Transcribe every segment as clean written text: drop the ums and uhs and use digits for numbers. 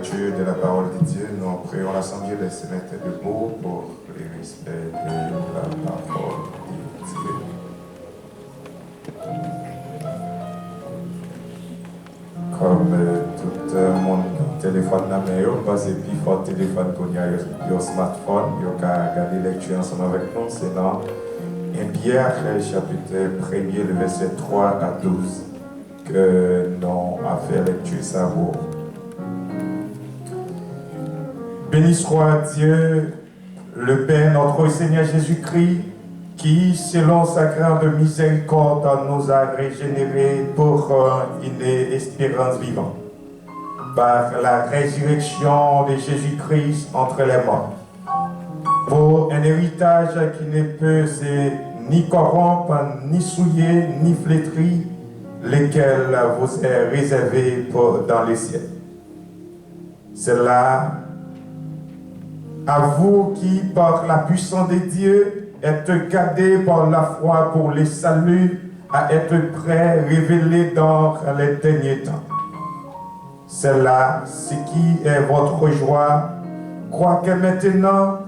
lecture de la parole de Dieu. Nous prions l'Assemblée de se mettre debout pour le respect de la parole de Dieu. Comme tout le monde téléphone dans la main, parce que plus fort téléphone qu'on a un smartphone, il y a regarder lecture ensemble avec nous. C'est dans 1 Pierre, chapitre 1er, le verset 3 à 12, que nous avons fait lecture ça pour. Béni soit Dieu, le Père, notre Seigneur Jésus-Christ, qui, selon sa grande miséricorde, nous a régénérés pour une espérance vivante, par la résurrection de Jésus-Christ entre les morts, pour un héritage qui ne peut se ni corrompre, ni souiller, ni flétrir, lesquels vous est réservé dans les cieux. C'est là, à vous qui, par la puissance de Dieu, êtes gardés par la foi pour les saluts, à être prêts, révélés dans les derniers temps. C'est là ce qui est votre joie. Quoique maintenant,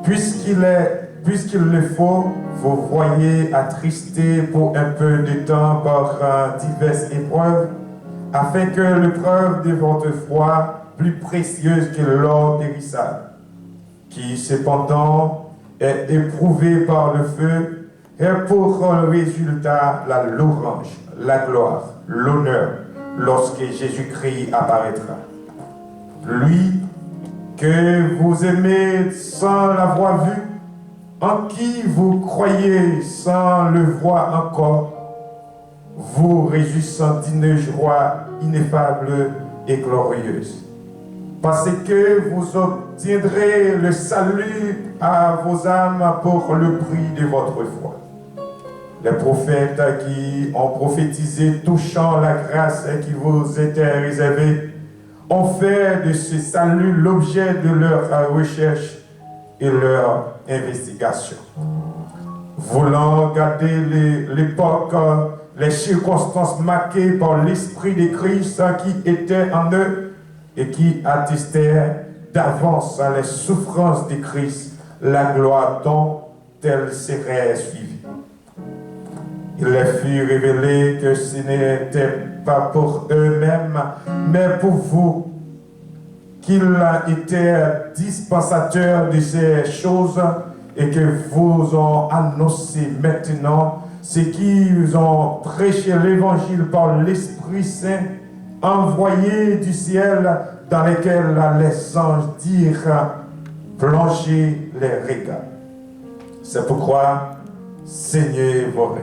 puisqu'il le faut, vous voyez attristés pour un peu de temps par diverses épreuves, afin que l'épreuve de votre foi, plus précieuse que l'or périssable, qui cependant est éprouvée par le feu, ait pour résultat la louange, la gloire, l'honneur, lorsque Jésus-Christ apparaîtra. Lui que vous aimez sans l'avoir vu, en qui vous croyez sans le voir encore, vous réjouissant d'une joie ineffable et glorieuse. Parce que vous obtiendrez le salut à vos âmes pour le prix de votre foi. Les prophètes qui ont prophétisé touchant la grâce qui vous était réservée ont fait de ce salut l'objet de leur recherche et leur investigation. Voulant garder l'époque, les circonstances marquées par l'Esprit de Christ qui était en eux, et qui attestèrent d'avance à les souffrances de Christ, la gloire dont elle serait suivie. Il leur fut révélé que ce n'était pas pour eux-mêmes, mais pour vous, qu'il était dispensateur de ces choses et que vous ont annoncé maintenant ce qu'ils ont prêché l'évangile par l'Esprit Saint, envoyés du ciel, dans lesquels les anges dirent plongez les regards. C'est pourquoi saignez vos reins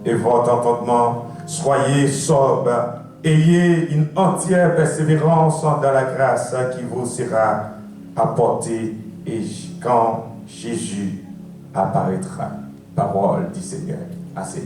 et votre entendement, soyez sobres, ayez une entière persévérance dans la grâce qui vous sera apportée et quand Jésus apparaîtra. Parole du Seigneur. Assez.